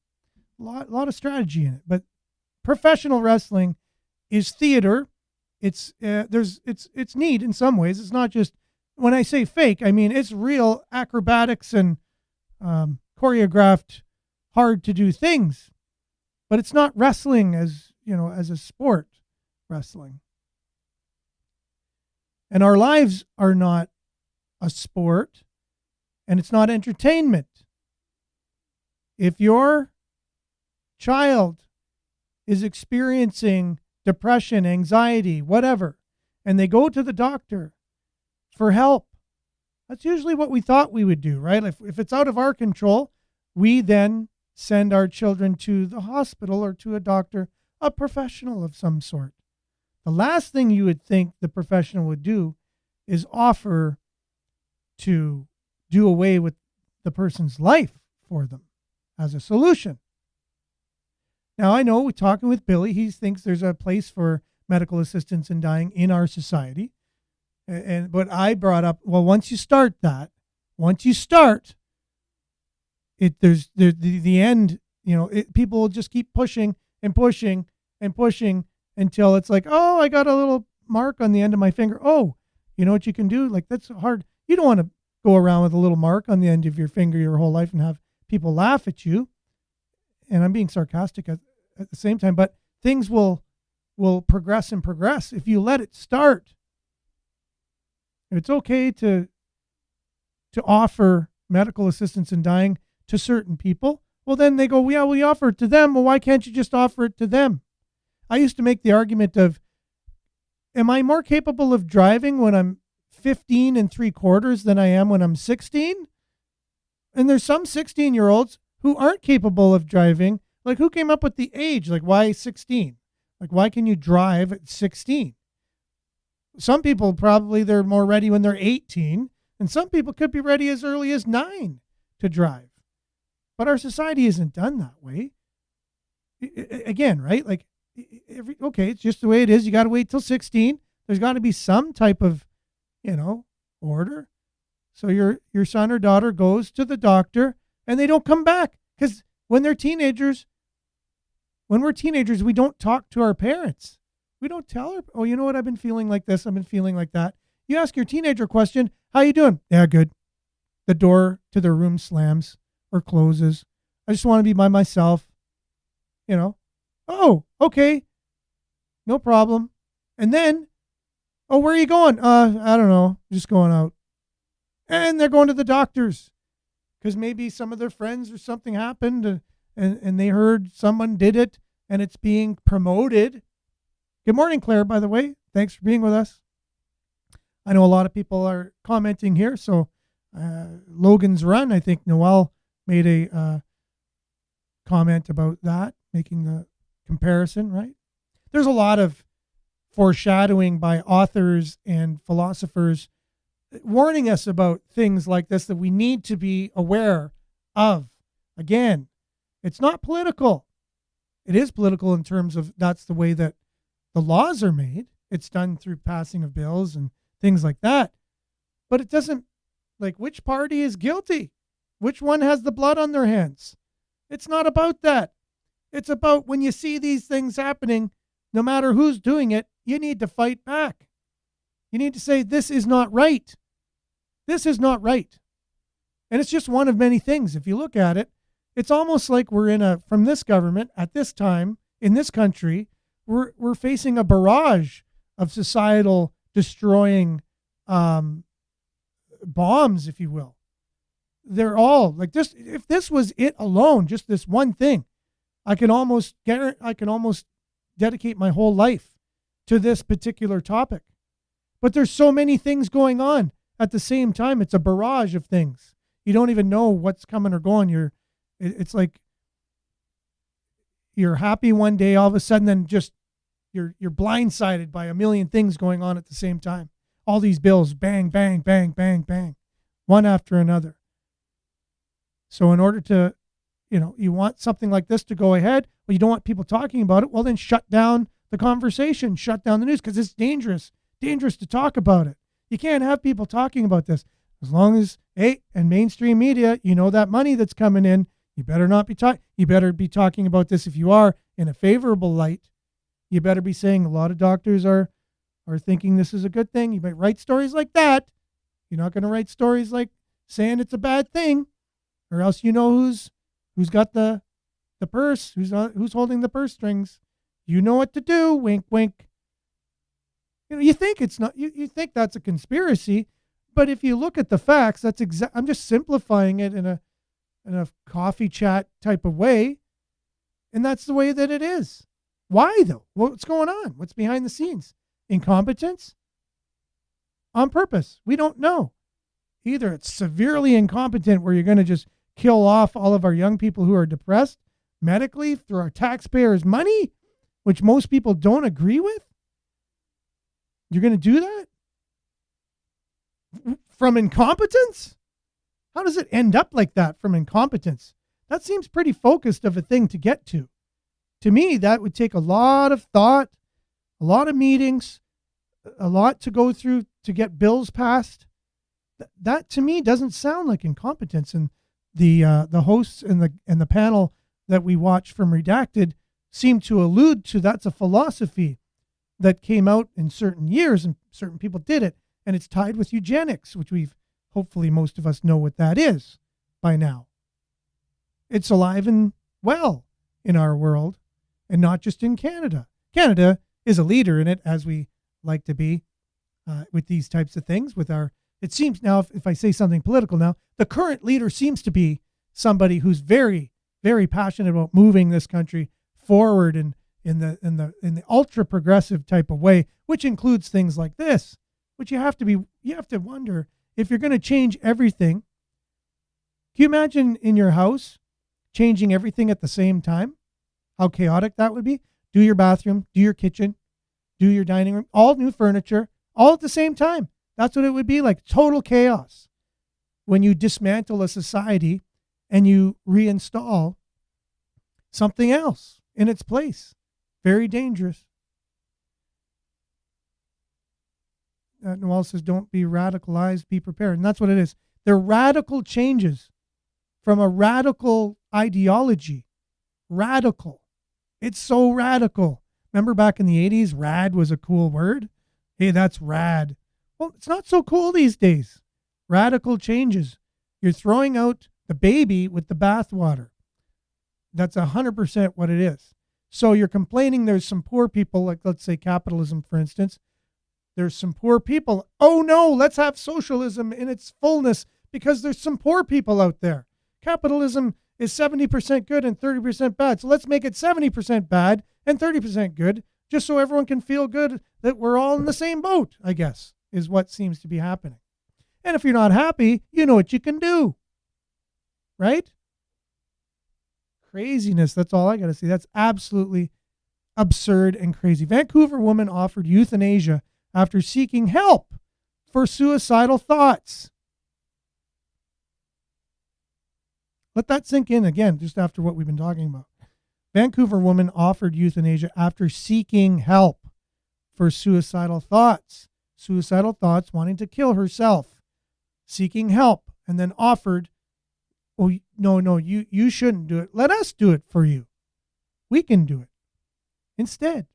A lot of strategy in it, but professional wrestling is theater. It's neat in some ways. It's not just, when I say fake, I mean it's real acrobatics and choreographed, hard to do things, but it's not wrestling as a sport. Wrestling. And our lives are not a sport, and it's not entertainment. If your child is experiencing depression, anxiety, whatever, and they go to the doctor for help, that's usually what we thought we would do, right? If it's out of our control, we then send our children to the hospital or to a doctor, a professional of some sort. The last thing you would think the professional would do is offer to do away with the person's life for them as a solution. Now, I know we're talking with Billy. He thinks there's a place for medical assistance in dying in our society. But I brought up, well, once you start, there's the end, people will just keep pushing and pushing and pushing until it's like, oh, I got a little mark on the end of my finger. Oh, you know what you can do? Like, that's hard. You don't want to go around with a little mark on the end of your finger your whole life and have people laugh at you. And I'm being sarcastic at the same time, but things will progress and progress if you let it start. It's okay to offer medical assistance in dying to certain people. Well, then they go, yeah, we offer it to them. Well, why can't you just offer it to them? I used to make the argument of, am I more capable of driving when I'm 15 and 3/4 than I am when I'm 16? And there's some 16-year-olds who aren't capable of driving. Like, who came up with the age? Like, why 16? Like, why can you drive at 16? Some people probably they're more ready when they're 18, and some people could be ready as early as 9 to drive. But our society isn't done that way. Again, right? Like, okay, it's just the way it is. You got to wait till 16. There's got to be some type of, order. So your son or daughter goes to the doctor and they don't come back, because when we're teenagers, we don't talk to our parents. We don't tell her, oh, you know what? I've been feeling like this. I've been feeling like that. You ask your teenager question, how you doing? Yeah, good. The door to their room slams or closes. I just want to be by myself. Oh, okay. No problem. And then, oh, where are you going? I don't know. Just going out. And they're going to the doctors because maybe some of their friends or something happened and they heard someone did it and it's being promoted. Good morning, Claire, by the way. Thanks for being with us. I know a lot of people are commenting here. So Logan's Run, I think Noel made a comment about that, making the comparison, right? There's a lot of foreshadowing by authors and philosophers warning us about things like this that we need to be aware of. Again, it's not political. It is political in terms of that's the way that the laws are made. It's done through passing of bills and things like that. But it doesn't, like, which party is guilty? Which one has the blood on their hands? It's not about that. It's about when you see these things happening, no matter who's doing it, you need to fight back. You need to say, this is not right. This is not right. And it's just one of many things. If you look at it, it's almost like we're from this government at this time in this country, we're facing a barrage of societal destroying bombs, if you will. They're all like this. If this was it alone, just this one thing, I can almost dedicate my whole life to this particular topic. But there's so many things going on at the same time. It's a barrage of things. You don't even know what's coming or going. It's like you're happy one day, all of a sudden, then just you're blindsided by a million things going on at the same time. All these bills, bang, bang, bang, bang, bang, one after another. So in order to, you want something like this to go ahead, well, you don't want people talking about it, well, then shut down the conversation, shut down the news, because it's dangerous to talk about it. You can't have people talking about this. As long as, and mainstream media, that money that's coming in, you better not be you better be talking about this if you are in a favorable light. You better be saying a lot of doctors are thinking this is a good thing. You might write stories like that. You're not going to write stories like saying it's a bad thing, or else who's got the purse, who's holding the purse strings. You know what to do. Wink, wink. You think it's not. You think that's a conspiracy, but if you look at the facts, that's I'm just simplifying it in a coffee chat type of way, and that's the way that it is. Why though? What's going on? What's behind the scenes? Incompetence? On purpose? We don't know. Either it's severely incompetent where you're going to just kill off all of our young people who are depressed medically through our taxpayers' money, which most people don't agree with. You're going to do that? From incompetence? How does it end up like that from incompetence? That seems pretty focused of a thing to get to. To me, that would take a lot of thought, a lot of meetings, a lot to go through to get bills passed. That to me doesn't sound like incompetence. And the hosts and the panel that we watch from Redacted seem to allude to that's a philosophy that came out in certain years and certain people did it. And it's tied with eugenics, which hopefully most of us know what that is by now. It's alive and well in our world and not just in Canada. Canada is a leader in it, as we like to be with these types of things, with our it seems now, if I say something political now, the current leader seems to be somebody who's very, very passionate about moving this country forward in the ultra progressive type of way, which includes things like this. Which you have to wonder, if you're going to change everything. Can you imagine in your house changing everything at the same time? How chaotic that would be. Do your bathroom, do your kitchen, do your dining room, all new furniture, all at the same time. That's what it would be like. Total chaos. When you dismantle a society and you reinstall something else in its place. Very dangerous. Noel says, don't be radicalized, be prepared. And that's what it is. They're radical changes from a radical ideology. Radical. It's so radical. Remember back in the 80s, rad was a cool word? Hey, that's rad. Well, it's not so cool these days. Radical changes. You're throwing out the baby with the bathwater. That's 100% what it is. So you're complaining there's some poor people, like let's say capitalism, for instance. There's some poor people. Oh no, let's have socialism in its fullness because there's some poor people out there. Capitalism is 70% good and 30% bad. So let's make it 70% bad and 30% good, just so everyone can feel good that we're all in the same boat, I guess, is what seems to be happening. And if you're not happy, you know what you can do. Right? Craziness. That's all I got to say. That's absolutely absurd and crazy. Vancouver woman offered euthanasia after seeking help for suicidal thoughts. Let that sink in again, just after what we've been talking about. Vancouver woman offered euthanasia after seeking help for suicidal thoughts. Suicidal thoughts, wanting to kill herself, seeking help, and then offered, oh, no, you shouldn't do it. Let us do it for you. We can do it. Instead,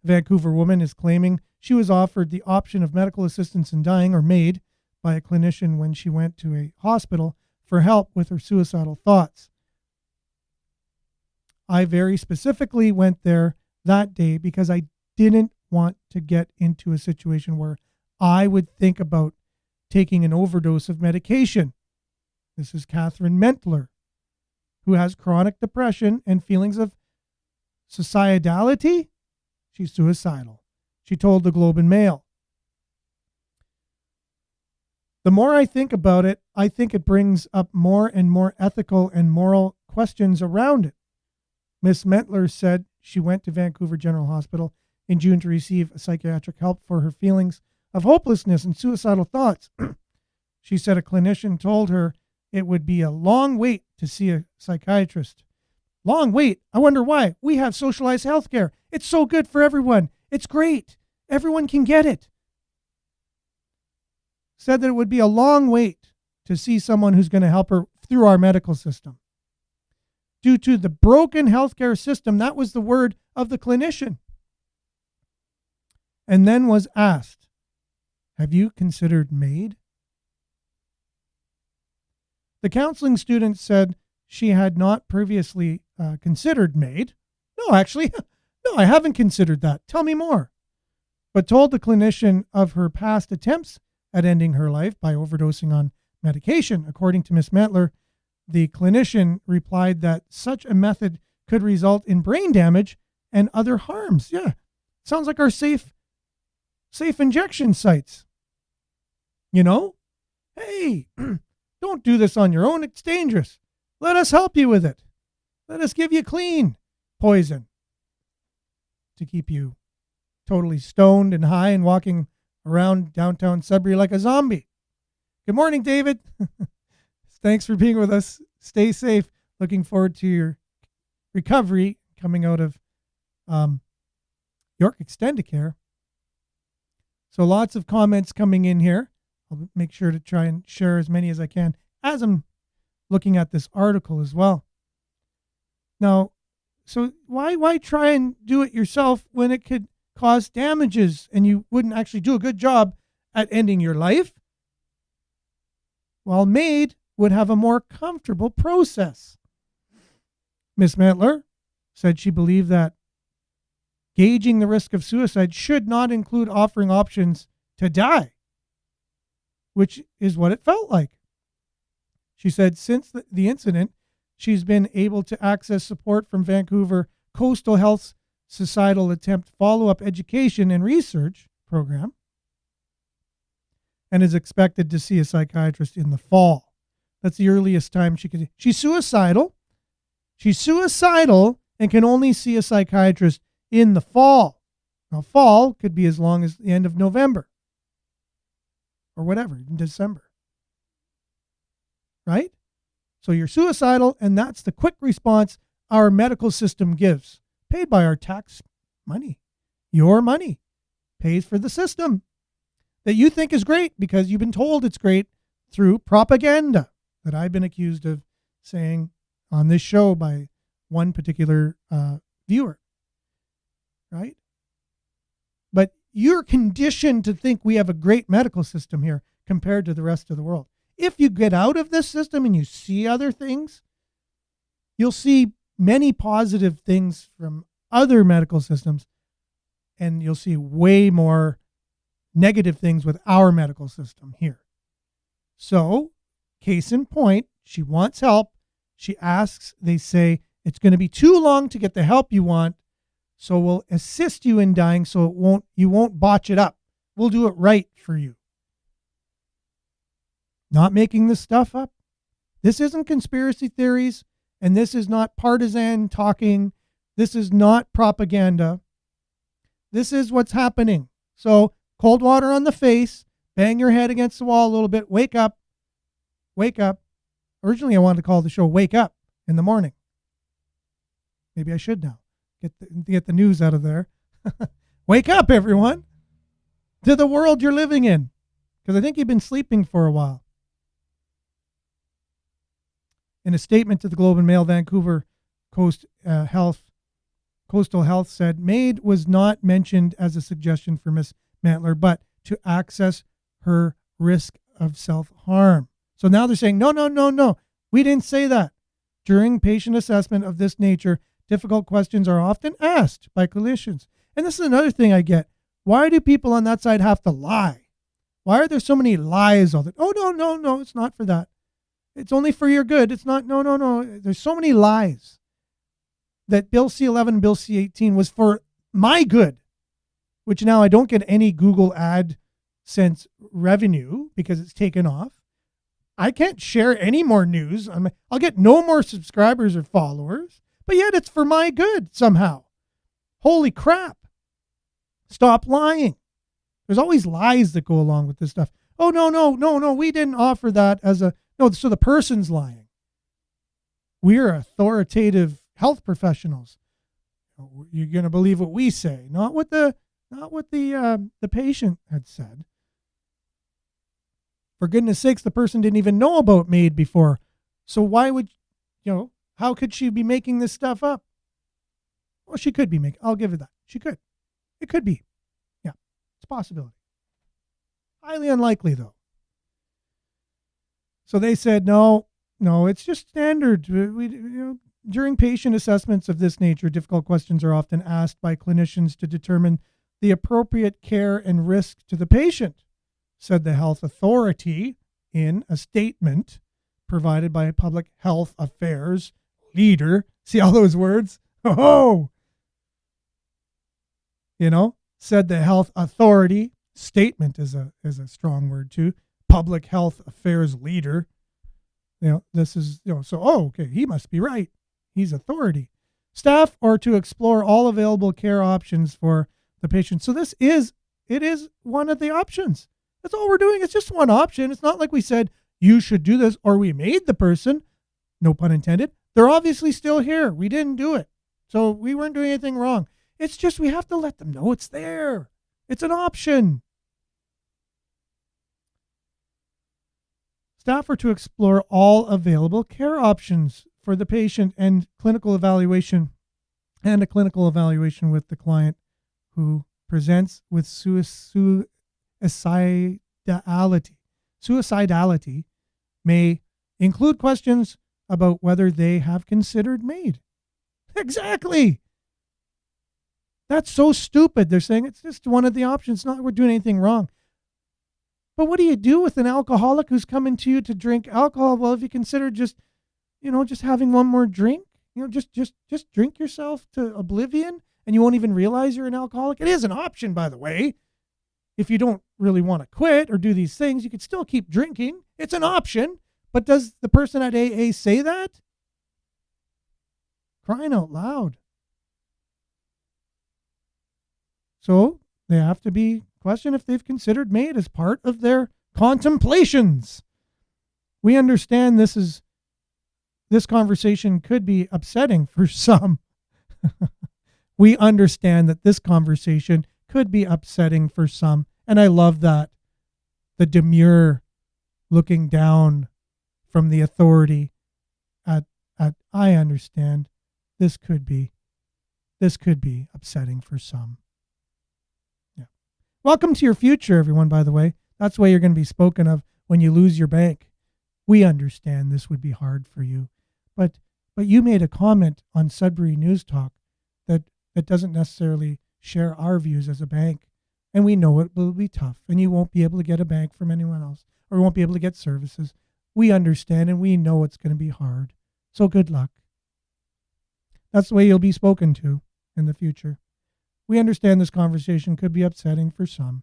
a Vancouver woman is claiming she was offered the option of medical assistance in dying, or MAID, by a clinician when she went to a hospital for help with her suicidal thoughts. I very specifically went there that day because I didn't want to get into a situation where I would think about taking an overdose of medication. This is Catherine Mentler, who has chronic depression and feelings of suicidality. She's suicidal. She told the Globe and Mail. The more I think about it, I think it brings up more and more ethical and moral questions around it. Miss Mentler said she went to Vancouver General Hospital in June to receive psychiatric help for her feelings of hopelessness and suicidal thoughts. She said a clinician told her it would be a long wait to see a psychiatrist. Long wait? I wonder why. We have socialized healthcare. It's so good for everyone. It's great. Everyone can get it. Said that it would be a long wait to see someone who's going to help her through our medical system. Due to the broken healthcare system, that was the word of the clinician. And then was asked, have you considered MAID? The counseling student said she had not previously considered MAID. No, actually, no, I haven't considered that. Tell me more. But told the clinician of her past attempts at ending her life by overdosing on medication. According to Ms. Mentler, the clinician replied that such a method could result in brain damage and other harms. Yeah, sounds like our safe injection sites. You know? Hey, don't do this on your own. It's dangerous. Let us help you with it. Let us give you clean poison to keep you totally stoned and high and walking around downtown Sudbury like a zombie. Good morning, David. Thanks for being with us. Stay safe. Looking forward to your recovery coming out of York Extendicare. So lots of comments coming in here. I'll make sure to try and share as many as I can as I'm looking at this article as well. Now, so why try and do it yourself when it could cause damages and you wouldn't actually do a good job at ending your life? While MAID would have a more comfortable process. Ms. Mentler said she believed that gauging the risk of suicide should not include offering options to die. which is what it felt like. She said since the incident, she's been able to access support from Vancouver Coastal Health Societal Attempt Follow-Up Education and Research Program, and is expected to see a psychiatrist in the fall. That's the earliest time she could. She's suicidal. She's suicidal and can only see a psychiatrist in the fall. Now, fall could be as long as the end of November or whatever, in December. Right? So you're suicidal, and that's the quick response our medical system gives, paid by our tax money. Your money pays for the system that you think is great because you've been told it's great through propaganda that I've been accused of saying on this show by one particular viewer. Right? But you're conditioned to think we have a great medical system here compared to the rest of the world. If you get out of this system and you see other things, you'll see many positive things from other medical systems, and you'll see way more negative things with our medical system here. So, case in point, she wants help. She asks, they say, it's going to be too long to get the help you want, so we'll assist you in dying so you won't botch it up. We'll do it right for you. Not making this stuff up. This isn't conspiracy theories, and this is not partisan talking. This is not propaganda. This is what's happening. So, cold water on the face, bang your head against the wall a little bit, wake up. Wake up. Originally, I wanted to call the show Wake Up in the morning. Maybe I should now. Get the news out of there. Wake up, everyone, to the world you're living in. Because I think you've been sleeping for a while. In a statement to the Globe and Mail, Vancouver Coastal Health said MAID was not mentioned as a suggestion for Miss Mantler, but to access her risk of self-harm. So now they're saying, no. We didn't say that. During patient assessment of this nature, difficult questions are often asked by clinicians. And this is another thing I get. Why do people on that side have to lie? Why are there so many lies all the time? Oh, no, it's not for that. It's only for your good. It's not, no. There's so many lies that Bill C-11 and Bill C-18 was for my good, which now I don't get any Google AdSense revenue because it's taken off. I can't share any more news. I'll get no more subscribers or followers, but yet it's for my good somehow. Holy crap. Stop lying. There's always lies that go along with this stuff. Oh, no, we didn't offer that as a... No, so the person's lying. We're authoritative health professionals. You're going to believe what we say, not what the patient had said. For goodness sakes, the person didn't even know about MAID before. So why would, how could she be making this stuff up? Well, she could be making, I'll give her that. She could. It could be. Yeah, it's a possibility. Highly unlikely, though. So they said, no, it's just standard. During patient assessments of this nature, difficult questions are often asked by clinicians to determine the appropriate care and risk to the patient, said the health authority in a statement provided by a public health affairs leader. See all those words? Oh, said the health authority. Statement is a strong word too. Public health affairs leader. This is, okay, he must be right. He's authority. Staff are to explore all available care options for the patient. So it is one of the options. That's all we're doing. It's just one option. It's not like we said, you should do this, or we made the person, no pun intended. They're obviously still here. We didn't do it. So we weren't doing anything wrong. It's just, we have to let them know it's there. It's an option. Staff are to explore all available care options for the patient and a clinical evaluation with the client who presents with suicidality. Suicidality may include questions about whether they have considered MAID. Exactly. That's so stupid. They're saying it's just one of the options. Not that we're doing anything wrong. But what do you do with an alcoholic who's coming to you to drink alcohol? Well, if you consider just having one more drink, just drink yourself to oblivion and you won't even realize you're an alcoholic. It is an option, by the way. If you don't really want to quit or do these things, you could still keep drinking. It's an option. But does the person at AA say that? Crying out loud. So they have to be questioned if they've considered MAID as part of their contemplations. We understand this conversation could be upsetting for some. We understand that this conversation could be upsetting for some. And I love that. The demure looking down from the authority at I understand this could be upsetting for some. Yeah. Welcome to your future, everyone, by the way. That's why you're going to be spoken of when you lose your bank. We understand this would be hard for you. But you made a comment on Sudbury News Talk that doesn't necessarily share our views as a bank. And we know it will be tough and you won't be able to get a bank from anyone else or won't be able to get services. We understand and we know it's going to be hard. So good luck. That's the way you'll be spoken to in the future. We understand this conversation could be upsetting for some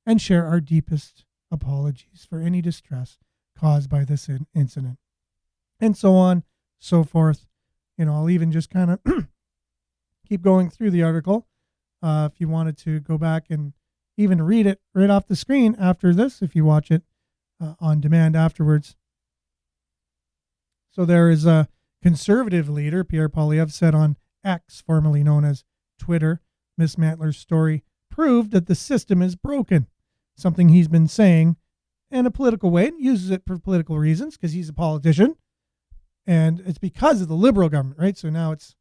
and share our deepest apologies for any distress caused by this incident. And so on, so forth. I'll even just kind of keep going through the article. If you wanted to go back and even read it right off the screen after this, if you watch it on demand afterwards. So there is a conservative leader, Pierre Poilievre, said on X, formerly known as Twitter, Miss Mantler's story proved that the system is broken. Something he's been saying in a political way, and uses it for political reasons because he's a politician. And it's because of the Liberal government, right? So now it's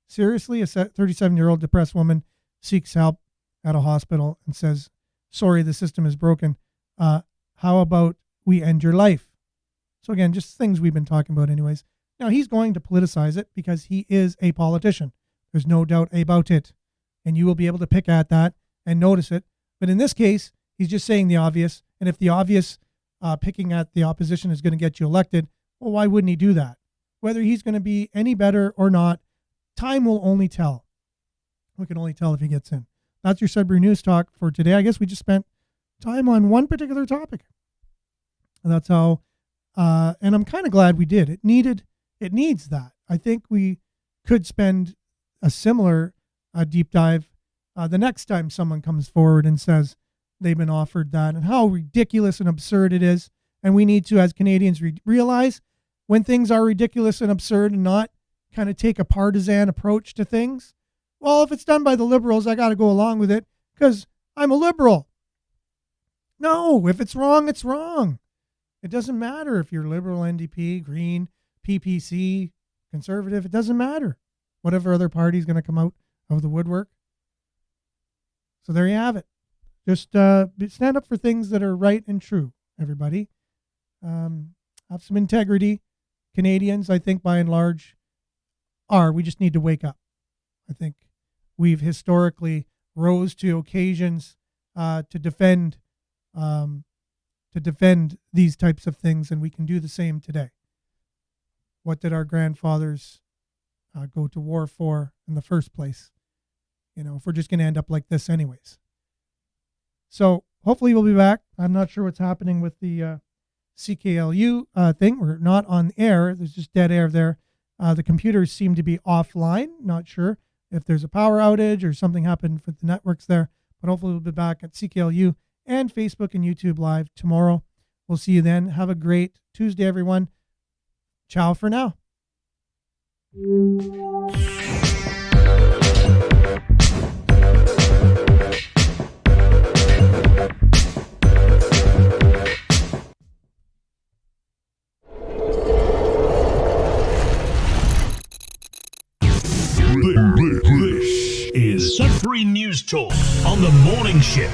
seriously a 37-year-old depressed woman seeks help at a hospital and says, sorry, the system is broken. How about we end your life? So again, just things we've been talking about anyways. Now he's going to politicize it because he is a politician. There's no doubt about it. And you will be able to pick at that and notice it. But in this case, he's just saying the obvious. And if the obvious picking at the opposition is going to get you elected, well, why wouldn't he do that? Whether he's going to be any better or not, time will only tell. We can only tell if he gets in. That's your Sudbury News Talk for today. I guess we just spent time on one particular topic. And that's how, and I'm kind of glad we did. It needs that. I think we could spend a similar deep dive the next time someone comes forward and says they've been offered that and how ridiculous and absurd it is. And we need to, as Canadians, realize when things are ridiculous and absurd and not kind of take a partisan approach to things. Well, if it's done by the Liberals, I got to go along with it because I'm a Liberal. No, if it's wrong, it's wrong. It doesn't matter if you're Liberal, NDP, Green, PPC, Conservative. It doesn't matter. Whatever other party is going to come out of the woodwork. So there you have it. Just stand up for things that are right and true, everybody. Have some integrity. Canadians, I think, by and large, are. We just need to wake up. I think we've historically rose to occasions to defend these types of things, and we can do the same today. What did our grandfathers go to war for in the first place? If we're just going to end up like this anyways. So hopefully we'll be back. I'm not sure what's happening with the CKLU thing. We're not on air. There's just dead air there. The computers seem to be offline. Not sure if there's a power outage or something happened with the networks there. But hopefully we'll be back at CKLU and Facebook and YouTube Live tomorrow. We'll see you then. Have a great Tuesday, everyone. Ciao for now. This is Sudbury News Talk on the morning shift.